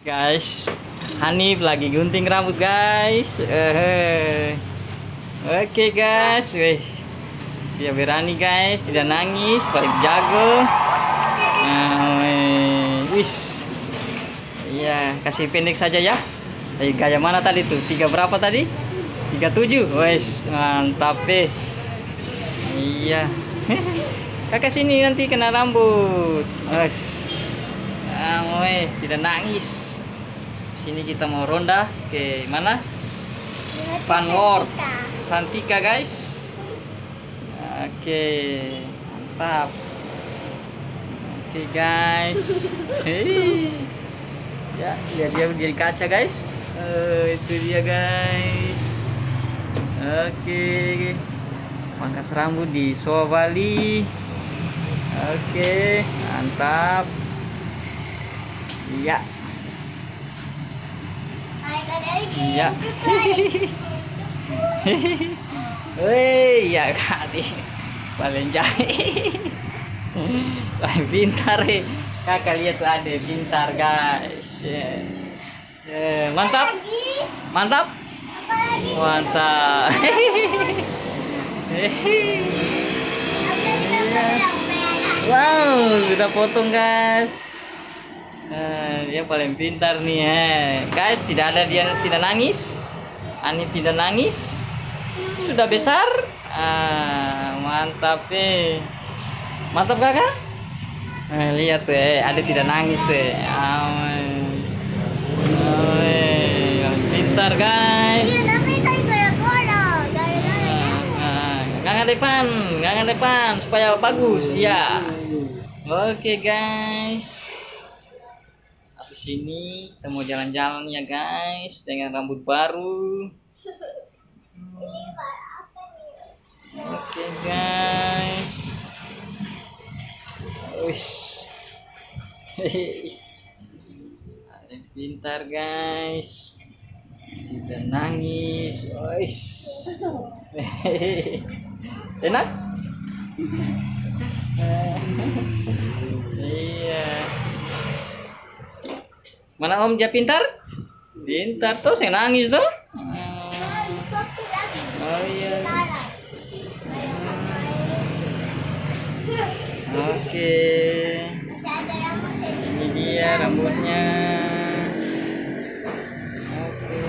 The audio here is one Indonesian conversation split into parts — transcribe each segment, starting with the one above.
Guys, Hanif lagi gunting rambut guys. Oke guys, wih, dia berani guys, tidak nangis, paling jago. Wis, iya kasih pendek saja ya. Gaya mana tadi tuh? Tiga berapa tadi? 37. Wes mantap Iya. Kakak sini nanti kena rambut. Wes. Tidak nangis. Sini kita mau ronda ke mana? Panwar Santika guys. Oke, mantap. Oke guys. Ya, lihat dia berdiri kaca guys. Itu dia guys. Oke, pangkas rambut di Soa Bali. Oke, mantap. Iya. Iya. Wih, ya kali paling jahit. Paling pintar kakak lihat tuh ada pintar guys. Mantap, mantap, mantap. Wow, sudah potong guys. Dia paling pintar nih guys. Tidak ada, dia tidak nangis. Ani tidak nangis, sudah besar. Mantap mantap kakak. Lihat tuh ada tidak nangis tuh. Pintar guys. Gangan depan supaya bagus. Iya. Oke guys. Habis ini kita mau jalan-jalan ya guys dengan rambut baru. Oke guys. Wish. Pintar guys. Tidak nangis. Wish. Enak? Iya. Mana Om dia pintar? Pintar tuh, saya nangis tuh. Oh iya. Oke. Ini dia rambutnya. Oke.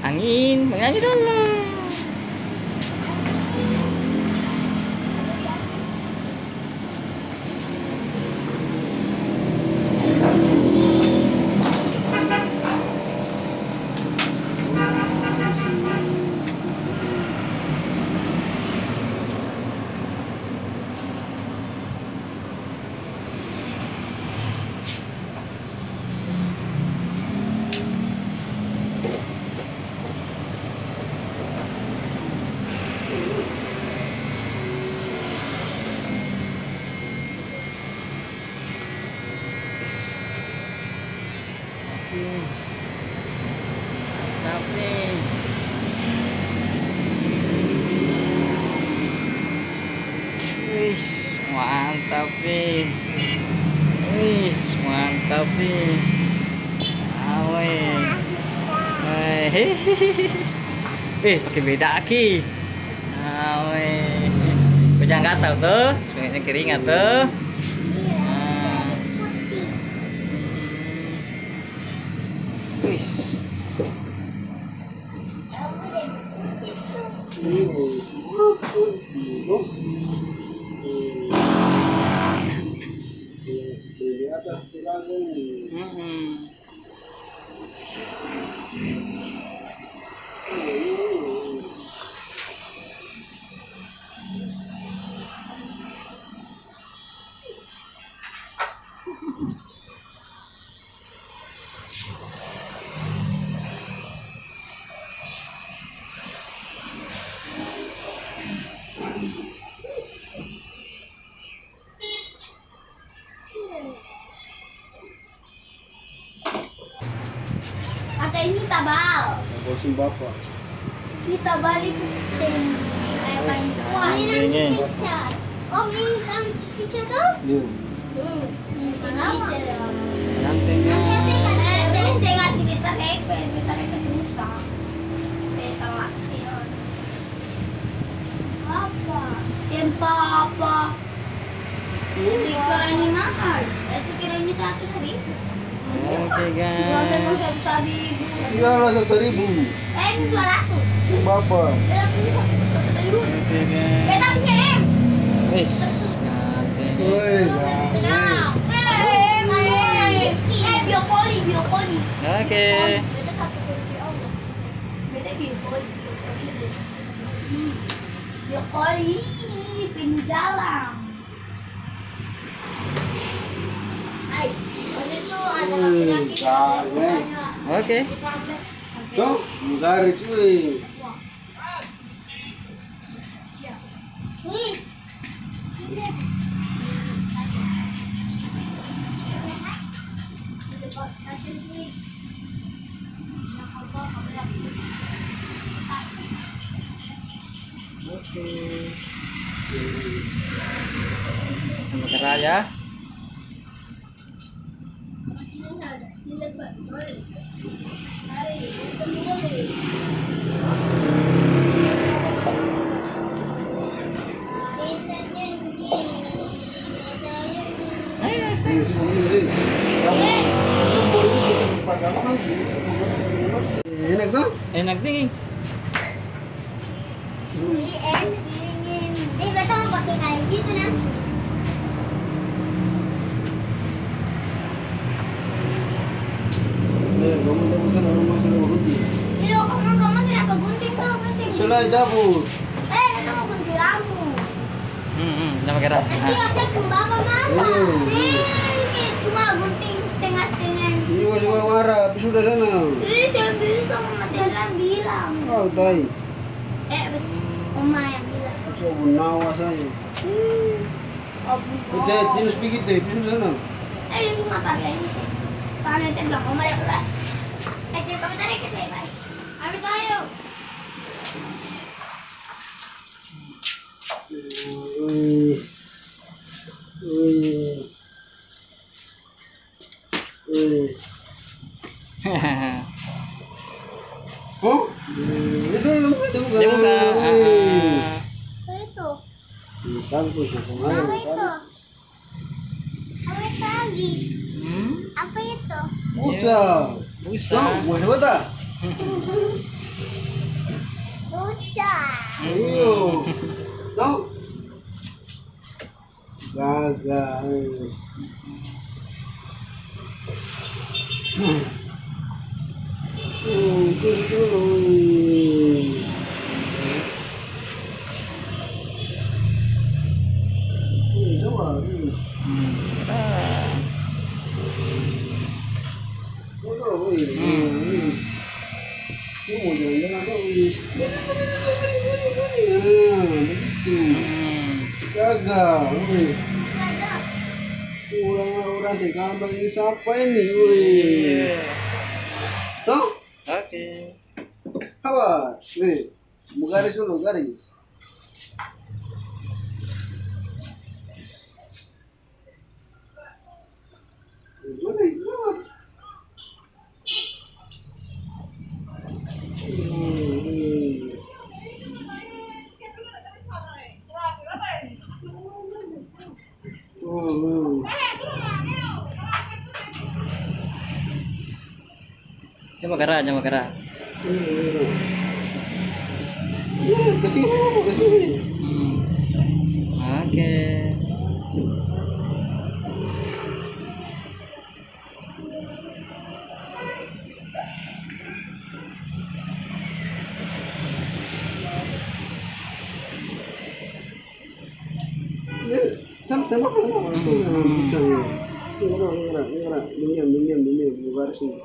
Angin, menyanyi dulu. Tapi mantap mantap pakai beda aki. Jangan gatal tuh, sungainya keringat tuh. Wis. Ini tabal. Bosin bapak. Kita balik ke wah ini nanti picture. Oh ini kan picture tuh? Iya. Santai guys. Saya ngasih kita reket rusak. Saya telat sih. Apa? Siapa apa? Stiker ini mahal. Stiker ini 100.000. Oke Berapa guys. 100.000? Iyalah 1.000. Ini 200. Berapa? Ini 1.000. Oke guys. Kita punya M. Wis. Santai guys. Woi, Biokoli, biokoli. Oke. Beda satu kunci Allah. Beda biokoli, biokoli, pintu jalan. Ay, waktu itu ada laki-laki. jangan. Oke. Tuh, garis woi. Nih. Oke. Sama kerah ya. Ayo, stay. Enak tuh? Enak nih. Betul mau pakai kayak gitu nah. Kamu rumah sudah rugi. Iya, kamu siapa gunting tuh pasti. Sudah dapur. Kita mau gunting rambut. Sama kerah. Nanti saya kembang apa? Ini cuma gunting setengah-setengah. Ini juga marah, habis sudah sana. Saya bisa Mama Tiara bilang. Oh, tai. Oma yang bilang. So bunawa saya. Oh, Itu tinus pikir deh, habis sudah sana. ini cuma pakai ini. Sana itu bilang Oma ya pula. Coba kita tarik bye-bye. Ambil tayo. Wih. Wih. Wih. Oh, itu Dia buka. Apa itu? Kampus ya kemarin. Apa itu? Apa tadi? Hmm? Apa itu? Busa. Busa. Tuh, buah bata. Udah. Ayo. Tuh. Gagal. Gagal. Ada. Orang sih kambang ini siapa ini? Wih. Tuh. Oke. Awas, nih, garis dulu, garis. Coba kerah, coba kerah. Kesini, kesini. Oke. Tembak langsung bisa. Diam, garis ini.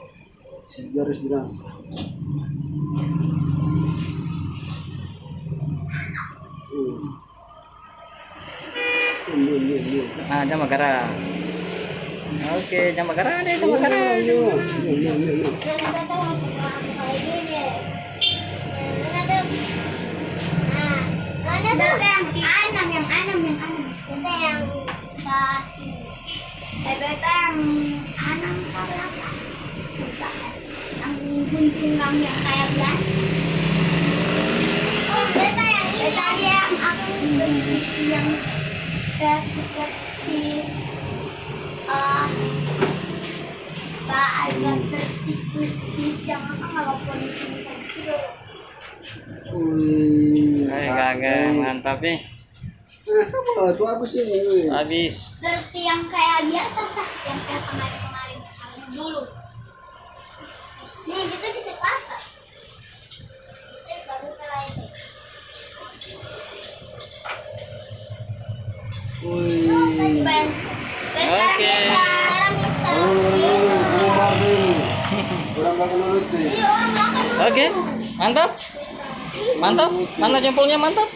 Garis jelas. Ah, coba kerah. Oke, coba kerah deh, coba kerah. Yang anam. Kita yang kasih. Beta yang belakang. Yang gunting rambut yang kayak belas. Oh, beta yang ini. Beta yang aku yang persis Pak agak persis yang apa nggak boleh tulisan itu. Wih. Kagak mantap nih. Sama, itu apa sih? Habis. Versi yang kayak biasa sah, yang kayak kemarin dulu. Nih kita bisa pasang. Baru kelihatan. Wih. Bang. Oke. Sekarang kita. Orang nggak menurut nih. Iya, orang makan. Oke, mantap. Mantap. Mana jempolnya mantap?